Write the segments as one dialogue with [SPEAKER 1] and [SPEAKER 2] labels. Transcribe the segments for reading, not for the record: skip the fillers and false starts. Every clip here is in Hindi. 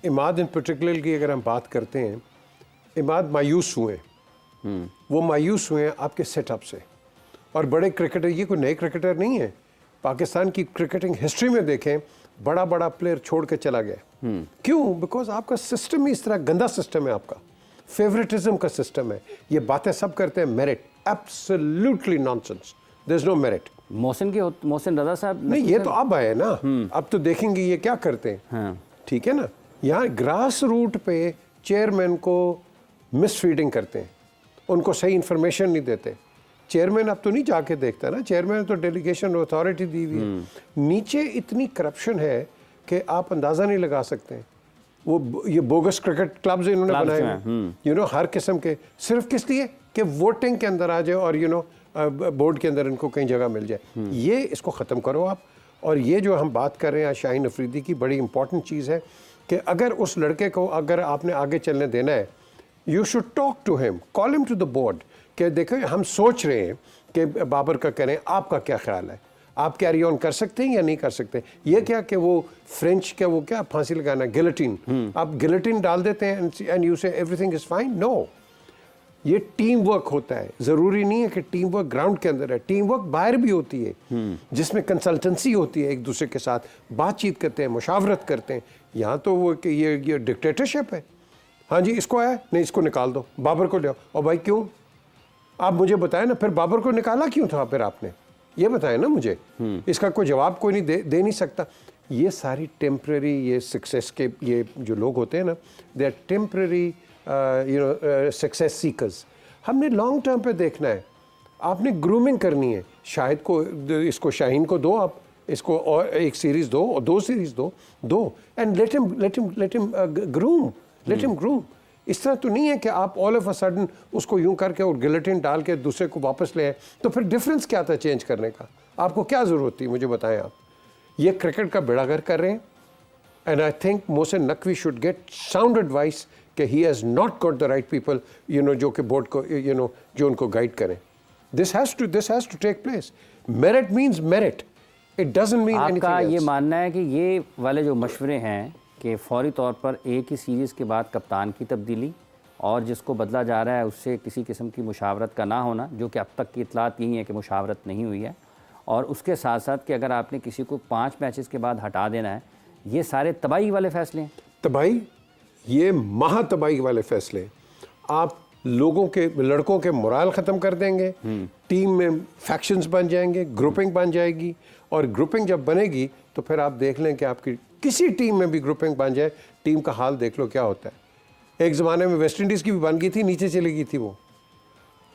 [SPEAKER 1] इमाद इन पर्टिकुलर की अगर हम बात करते हैं, इमाद मायूस हुए, वो मायूस हुए आपके सेटअप से। और बड़े क्रिकेटर, ये कोई नए क्रिकेटर नहीं है, पाकिस्तान की क्रिकेटिंग हिस्ट्री में देखें बड़ा बड़ा प्लेयर छोड़ के चला गया। क्यों? बिकॉज आपका सिस्टम ही इस तरह गंदा सिस्टम है, आपका फेवरेटिज्म का सिस्टम है। ये बातें सब करते हैं merit, absolutely nonsense, there is no merit.
[SPEAKER 2] Mohsin Raza साहब
[SPEAKER 1] नहीं, ये तो अब आए ना, अब तो देखेंगे ये क्या करते हैं।
[SPEAKER 2] हाँ।
[SPEAKER 1] ठीक है ना, यहाँ ग्रास रूट पे चेयरमैन को मिसफीडिंग करते हैं, उनको सही इंफॉर्मेशन नहीं देते। चेयरमैन अब तो नहीं जाके देखता ना, चेयरमैन तो डेलीगेशन अथॉरिटी दी हुई है। नीचे इतनी करप्शन है कि आप अंदाज़ा नहीं लगा सकते। वो ये बोगस क्रिकेट क्लब्स इन्होंने बनाए, यू नो, हर किस्म के, सिर्फ किस लिए कि वोटिंग के अंदर आ जाए और यू नो बोर्ड के अंदर इनको कहीं जगह मिल जाए। ये इसको ख़त्म करो आप। और ये जो हम बात कर रहे हैं शाहीन अफरीदी की, बड़ी इंपॉर्टेंट चीज़ है कि अगर उस लड़के को अगर आपने आगे चलने देना है, you should talk to him, call him to the board कि देखो हम सोच रहे हैं कि बाबर का करें, आपका क्या ख्याल है, आप कैरी ऑन कर सकते हैं या नहीं कर सकते। ये क्या कि वो फ्रेंच क्या, वो क्या फांसी लगाना, गिलोटिन, आप गिलोटिन डाल देते हैं एंड यू से एवरीथिंग इज़ फाइन। नो, ये टीम वर्क होता है। ज़रूरी नहीं है कि टीम वर्क ग्राउंड के अंदर है, टीम वर्क बाहर भी होती है, जिसमें कंसल्टेंसी होती है, एक दूसरे के साथ बातचीत करते हैं, मुशावरत करते हैं। यहाँ तो वो कि ये डिक्टेटरशिप है। हाँ जी, इसको है नहीं, इसको निकाल दो, बाबर को ले आओ। और भाई क्यों? आप मुझे बताएं ना, फिर बाबर को निकाला क्यों था फिर आपने, ये बताएं ना मुझे। इसका कोई जवाब कोई नहीं दे नहीं सकता। ये सारी टेम्परेरी, ये सक्सेस के ये जो लोग होते हैं ना, they are temporary you know success seekers. हमने लॉन्ग टर्म पे देखना है, आपने ग्रूमिंग करनी है। शाहिद को, इसको शाहीन को दो आप, इसको और एक सीरीज़ दो और 2 सीरीज़ दो एंड लेट हिम ग्रूम। इस तरह तो नहीं है कि आप ऑल ऑफ अ सडन उसको यूं करके और गिलेटिन डाल के दूसरे को वापस ले आए। तो फिर डिफरेंस क्या था चेंज करने का? आपको क्या ज़रूरत थी, मुझे बताएं आप। ये क्रिकेट का बेड़ागर कर रहे हैं and I think Mohsin Naqvi should get sound advice कि he has not got the right people, you know, जो कि बोर्ड को यू नो जो उनको गाइड करें। This has to take place. Merit means merit, it doesn't mean anything
[SPEAKER 2] आपका
[SPEAKER 1] एल्स।
[SPEAKER 2] ये मानना है कि ये वाले जो मशवरे हैं कि फौरी तौर पर एक ही सीरीज़ के बाद कप्तान की तब्दीली और जिसको बदला जा रहा है उससे किसी किस्म की मुशावरत का ना होना, जो कि अब तक की इतलात यही है कि मुशावरत नहीं हुई है, और उसके साथ साथ कि अगर आपने किसी को 5 मैचेस के बाद हटा देना है, ये सारे तबाही वाले फैसले हैं।
[SPEAKER 1] तबाही, ये महा तबाही वाले फैसले। आप लोगों के, लड़कों के मोराल ख़त्म कर देंगे, टीम में फैक्शंस बन जाएंगे, ग्रुपिंग बन जाएगी। और ग्रुपिंग जब बनेगी तो फिर आप देख लें कि आपकी किसी टीम में भी ग्रुपिंग बन जाए, टीम का हाल देख लो क्या होता है। एक ज़माने में वेस्ट इंडीज़ की भी बन गई थी, नीचे चली गई थी वो।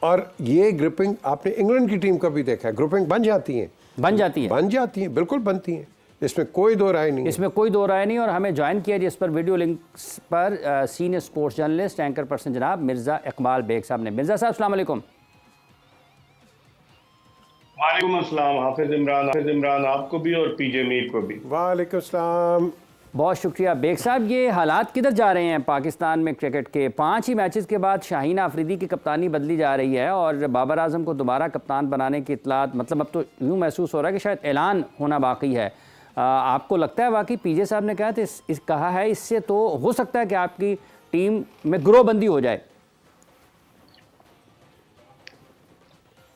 [SPEAKER 1] और ये ग्रुपिंग आपने इंग्लैंड की टीम का भी देखा है, ग्रुपिंग बन जाती हैं, बिल्कुल बनती हैं, इसमें कोई दो राय नहीं।
[SPEAKER 2] और हमें ज्वाइन किया जिस पर वीडियो लिंक पर senior sports journalist, anchor person जनाब मिर्ज़ा इकबाल बेग साहब ने। मिर्ज़ा साहब अस्सलाम वालेकुम।
[SPEAKER 3] वालेकुम अस्सलाम। हाफिज इमरान आपको भी और पीजे मीर को भी
[SPEAKER 1] वालेकुम अस्सलाम।
[SPEAKER 2] बहुत शुक्रिया बेग साहब। ये हालात किधर जा रहे हैं पाकिस्तान में क्रिकेट के? 5 ही मैचेस के बाद शाहीन अफरीदी की कप्तानी बदली जा रही है और बाबर आजम को दोबारा कप्तान बनाने की इतलात, मतलब अब तो यूँ महसूस हो रहा है कि शायद ऐलान होना बाकी है। आपको लगता है वाकई पीजे साहब ने कहा है इससे तो हो सकता है कि आपकी टीम में ग्रोहबंदी हो जाए?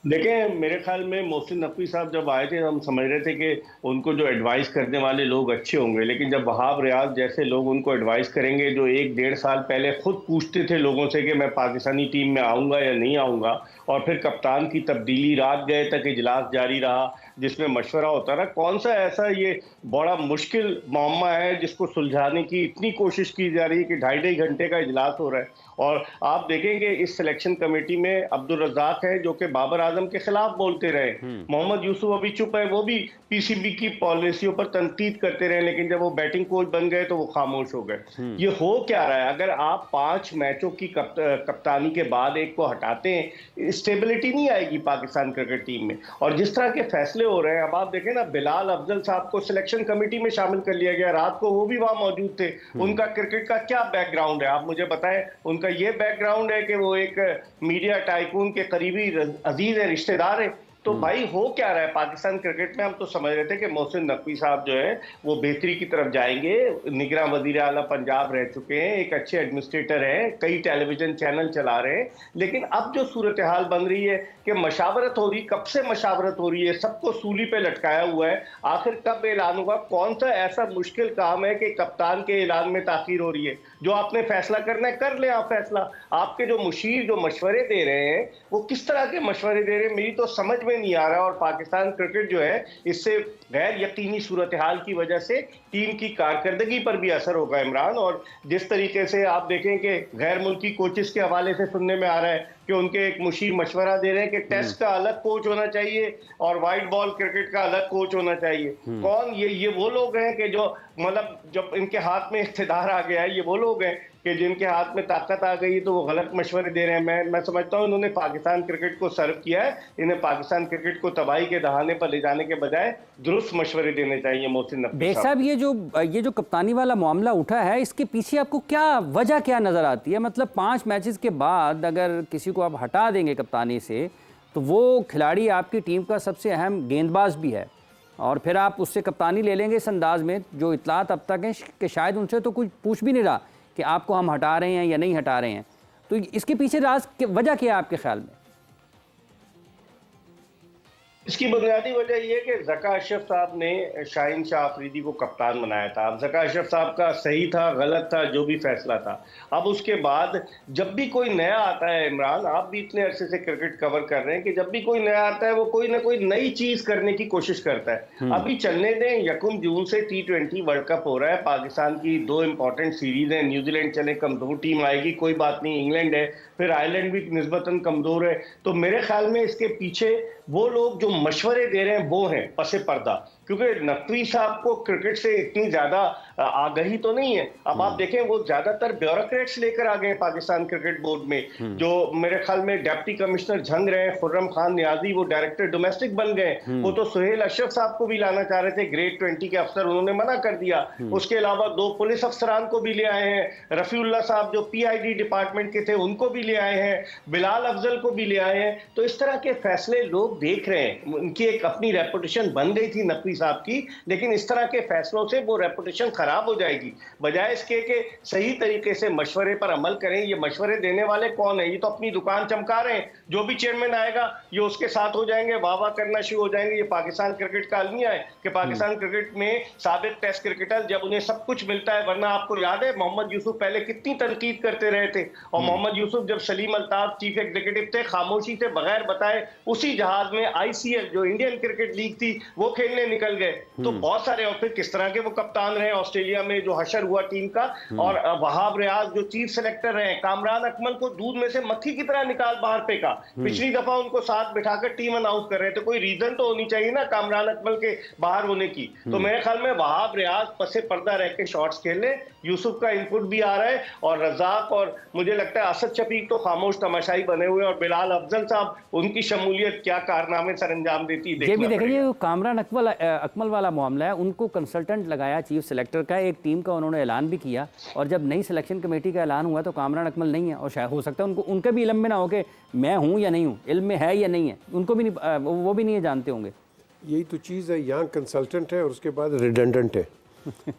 [SPEAKER 3] देखें, मेरे ख्याल में मोहसिन नकवी साहब जब आए थे हम समझ रहे थे कि उनको जो एडवाइस करने वाले लोग अच्छे होंगे, लेकिन जब वहाब रियाज जैसे लोग उनको एडवाइस करेंगे जो 1-1.5 साल पहले खुद पूछते थे लोगों से कि मैं पाकिस्तानी टीम में आऊँगा या नहीं आऊँगा, और फिर कप्तान की तब्दीली रात गए तक इजलास जारी रहा जिसमें मशवरा होता रहा। कौन सा ऐसा ये बड़ा मुश्किल मामला है जिसको सुलझाने की इतनी कोशिश की जा रही है कि 2.5 घंटे का इजलास हो रहा है। और आप देखेंगे इस सिलेक्शन कमेटी में अब्दुल रज़ाक है जो कि बाबर आजम के खिलाफ बोलते रहे, मोहम्मद यूसुफ अभी चुप है, वो भी पीसीबी की पॉलिसियों पर तनकीद करते रहे, लेकिन जब वो बैटिंग कोच बन गए तो वो खामोश हो गए। ये हो क्या रहा है? अगर आप 5 मैचों की कप्तानी के बाद एक को हटाते हैं, स्टेबिलिटी नहीं आएगी पाकिस्तान क्रिकेट टीम में। और जिस तरह के फैसले हो रहे हैं, अब आप देखें ना, बिलाल अफजल साहब को सिलेक्शन कमेटी में शामिल कर लिया गया, रात को वो भी वहां मौजूद थे। उनका क्रिकेट का क्या बैकग्राउंड है आप मुझे बताएं? उनका ये बैकग्राउंड है कि वो एक मीडिया टाइकून के करीबी अजीज है, रिश्तेदार है। तो भाई हो क्या रहा है पाकिस्तान क्रिकेट में? हम तो समझ रहे थे कि मोहसिन नकवी साहब जो है वो बेहतरी की तरफ जाएंगे, निगरान वजीर आला पंजाब रह चुके हैं, एक अच्छे एडमिनिस्ट्रेटर हैं, कई टेलीविजन चैनल चला रहे हैं, लेकिन अब जो सूरत हाल बन रही है कि मशावरत हो रही, कब से मशावरत हो रही है, सबको सूली पे लटकाया हुआ है, आखिर कब ऐलान होगा? कौन सा ऐसा मुश्किल काम है कि कप्तान के ऐलान में ताखीर हो रही है? जो आपने फैसला करना है कर ले आप फैसला। आपके जो मुशीर जो मशवरे दे रहे हैं वो किस तरह के मशवरे दे रहे हैं मेरी तो समझ में नहीं आ रहा। और पाकिस्तान क्रिकेट जो है इससे गैर यकीनी सूरत हाल की वजह से टीम की कारकर्दगी पर भी असर होगा इमरान। और जिस तरीके से आप देखें कि गैर मुल्की कोचेस के हवाले से सुनने में आ रहा है कि उनके एक मुशीर मशवरा दे रहे हैं कि टेस्ट का अलग कोच होना चाहिए और वाइट बॉल क्रिकेट का अलग कोच होना चाहिए। कौन ये वो लोग हैं कि जो मतलब जब इनके हाथ में इख्तिदार आ गया है, ये वो लोग हैं कि जिनके हाथ में ताकत आ गई तो वो गलत मशवरे दे रहे हैं। मैं समझता हूँ इन्होंने पाकिस्तान क्रिकेट को सर्व किया है, इन्हें पाकिस्तान क्रिकेट को तबाही के दहाने पर ले जाने के बजाय दुरुस्त मशवरे देने चाहिए मोहसिन नकवी
[SPEAKER 2] बेग साहब। ये जो कप्तानी वाला मामला उठा है, इसके पीछे आपको क्या वजह क्या नज़र आती है? मतलब 5 मैचेस के बाद अगर किसी को आप हटा देंगे कप्तानी से तो वो खिलाड़ी आपकी टीम का सबसे अहम गेंदबाज भी है, और फिर आप उससे कप्तानी ले लेंगे इस अंदाज में, जो इतलात अब तक है कि शायद उनसे तो कुछ पूछ भी नहीं रहा कि आपको हम हटा रहे हैं या नहीं हटा रहे हैं। तो इसके पीछे वजह क्या है आपके ख्याल में?
[SPEAKER 3] इसकी बुनियादी वजह यह है कि ज़का अशरफ साहब ने शाहीन शाह अफरीदी को कप्तान बनाया था। अब ज़का अशरफ साहब का सही था गलत था जो भी फैसला था, अब उसके बाद जब भी कोई नया आता है, इमरान आप भी इतने अरसे से क्रिकेट कवर कर रहे हैं कि जब भी कोई नया आता है वो कोई ना कोई नई चीज करने की कोशिश करता है। अभी चलने दें, 1 जून से T20 वर्ल्ड कप हो रहा है, पाकिस्तान की 2 इंपॉर्टेंट सीरीज है, न्यूजीलैंड चले कमजोर टीम आएगी कोई बात नहीं, इंग्लैंड है, फिर आयरलैंड भी निस्बतन कमजोर है। तो मेरे ख्याल में इसके पीछे वो लोग जो मशवरे दे रहे हैं वो हैं पसे पर्दा, क्योंकि नकवी साहब को क्रिकेट से इतनी ज्यादा आगाही तो नहीं है। अब आप देखें वो ज्यादातर ब्यूरोक्रेट्स लेकर आ गए पाकिस्तान क्रिकेट बोर्ड में, जो मेरे ख्याल में डिप्टी कमिश्नर झंग रहे हैं, खुर्रम खान नियाजी वो डायरेक्टर डोमेस्टिक बन गए, वो तो सुहेल अशरफ साहब को भी लाना चाह रहे थे, ग्रेड 20 के अफसर, उन्होंने मना कर दिया। उसके अलावा 2 पुलिस अफसरान को भी ले आए हैं, रफीउल्लाह साहब जो PID डिपार्टमेंट के थे उनको भी ले आए हैं, बिलाल अफजल को भी ले आए हैं। तो इस तरह के फैसले लोग देख रहे हैं, उनकी एक अपनी रेपुटेशन बन गई थी नकवी साहब की, लेकिन इस तरह के फैसलों से वो रेपुटेशन खराब हो जाएगी। बजाय इसके कि सही तरीके से मशवरे पर अमल करें। ये मशवरे देने वाले कौन है? ये तो अपनी दुकान चमका रहे हैं, जो भी चेयरमैन आएगा ये उसके साथ हो जाएंगे, वाह वाह करना शुरू हो जाएंगे। ये पाकिस्तान क्रिकेट का अलमिया है कि पाकिस्तान क्रिकेट में साबिक टेस्ट क्रिकेटर जब उन्हें सब कुछ मिलता है, वरना आपको याद है मोहम्मद यूसुफ पहले कितनी तनकीद करते रहे थे, और मोहम्मद यूसुफ जब सलीम अल्ताफ चीफ एग्जीक्यूटिव थे, खामोशी से बगैर बताए उसी जहाज में ICL जो इंडियन क्रिकेट लीग थी वो खेलने निकल गए। तो बहुत सारे, और फिर किस तरह के वो कप्तान रहे ऑस्ट्रेलिया में जो हशर हुआ टीम का, और वहाब रियाज जो चीफ सेलेक्टर रहे, कामरान अकमल को दूध में से मक्खी की तरह निकाल बाहर फेंका, पिछली दफा उनको साथ बिठाकर टीम अनाउंस कर रहे थे, कोई रीजन तो होनी चाहिए ना कामरान अकमल के बाहर होने की। तो मेरे ख्याल में वहाब रियाज पसे पर्दा रह के शॉट्स खेल ले, यूसुफ का इनपुट भी आ रहा है, और रजाक और मुझे लगता है असद शफीक तो खामोश तमाशाई बने हुए, और बिलाल अफजल साहब उनकी शमूलियत क्या कारनामे सर अंजाम देती है।
[SPEAKER 2] ये भी देखिए कामरान अकमल वाला मामला है, उनको कंसल्टेंट लगाया चीफ सेलेक्टर का, एक टीम का उन्होंने ऐलान भी किया, और जब नई सिलेक्शन कमेटी का ऐलान हुआ तो कामरान अकमल नहीं है, और शायद हो सकता है उनके भी इल्म में ना हो कि मैं हूँ या नहीं हूँ, इल्म में है या नहीं है, उनको भी नहीं, वो भी नहीं जानते होंगे।
[SPEAKER 1] यही तो चीज़ है, यहाँ कंसल्टेंट है और उसके बाद रिडेंडेंट है।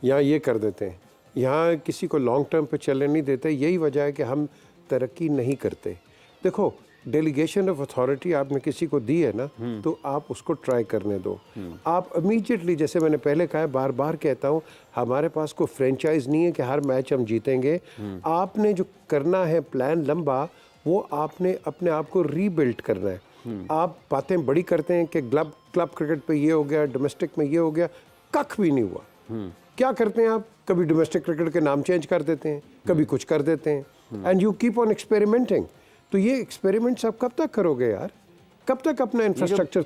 [SPEAKER 1] यहाँ ये कर देते हैं, यहाँ किसी को लॉन्ग टर्म पे चलने नहीं देते। यही वजह है कि हम तरक्की नहीं करते। देखो, डेलीगेशन ऑफ अथॉरिटी आपने किसी को दी है ना, तो आप उसको ट्राई करने दो। आप इमीडिएटली, जैसे मैंने पहले कहा है, बार बार कहता हूँ, हमारे पास कोई फ्रेंचाइज नहीं है कि हर मैच हम जीतेंगे। आपने जो करना है प्लान लंबा, वो आपने अपने आप को रीबिल्ड करना है। आप बातें बड़ी करते हैं कि क्लब क्रिकेट पे ये हो गया, डोमेस्टिक में ये हो गया, कख भी नहीं हुआ। क्या करते हैं आप? कभी डोमेस्टिक क्रिकेट के नाम चेंज कर देते हैं, कभी कुछ कर देते हैं, and you keep on experimenting. तो ये एक्सपेरिमेंट्स आप कब तक करोगे यार? कब तक अपना इंफ्रास्ट्रक्चर?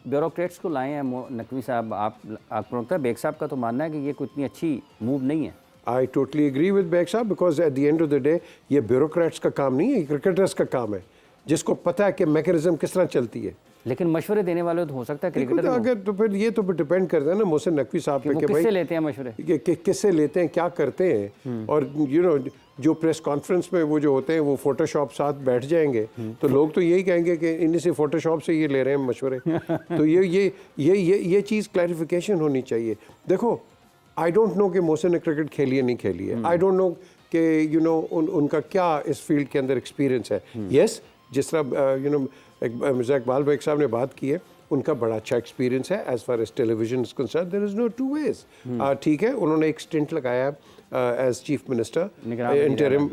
[SPEAKER 2] ब्यूरोक्रेट्स को लाए हैं नकवी साहब, आपको लगता है? बेग साहब का तो मानना है कि ये कोई इतनी अच्छी मूव नहीं है।
[SPEAKER 1] I totally agree with Baig साहब, because at the end of the day ये ब्यूरोक्रेट्स का काम नहीं है, ये क्रिकेटर्स का काम है, जिसको पता है कि मैकेनिज्म किस तरह चलती है।
[SPEAKER 2] लेकिन मशवरे देने वाले तो हो सकता है
[SPEAKER 1] देखो,
[SPEAKER 2] क्रिकेटर
[SPEAKER 1] तो
[SPEAKER 2] हो।
[SPEAKER 1] अगर तो फिर ये तो डिपेंड करता है ना मोहसिन नकवी साहब
[SPEAKER 2] कि
[SPEAKER 1] पे
[SPEAKER 2] वो
[SPEAKER 1] कि
[SPEAKER 2] किससे
[SPEAKER 1] भाई
[SPEAKER 2] लेते हैं मशवरे।
[SPEAKER 1] किससे लेते हैं, क्या करते हैं। और जो प्रेस कॉन्फ्रेंस में वो जो होते हैं वो फोटोशॉप साथ बैठ जाएंगे तो लोग तो यही कहेंगे कि इन्हीं से फोटोशॉप से ये ले रहे हैं मशवरे। तो ये चीज़ क्लैरिफिकेशन होनी चाहिए। देखो, आई डोंट नो कि मोहसिन ने क्रिकेट खेली है नहीं खेली है, आई डोंट नो कि उनका क्या इस फील्ड के अंदर एक्सपीरियंस है। यस, जिस तरह मिर्ज़ा इकबाल बेग साहब ने बात की है, उनका बड़ा अच्छा एक्सपीरियंस है as far as television is concern, there is no two ways. ठीक है, उन्होंने एक स्टिंट लगाया एज चीफ मिनिस्टर इंटरिम,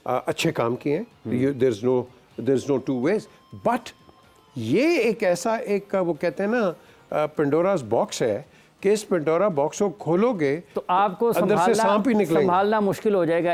[SPEAKER 1] अच्छे काम किए हैं, there is no two ways. But ये एक ऐसा एक वो कहते हैं ना पेंडोरास बॉक्स है कि इस पेंडोरा बॉक्स को खोलोगे
[SPEAKER 2] तो आपको
[SPEAKER 1] अंदर से सांप ही निकलेंगे।
[SPEAKER 2] संभालना मुश्किल हो जाएगा।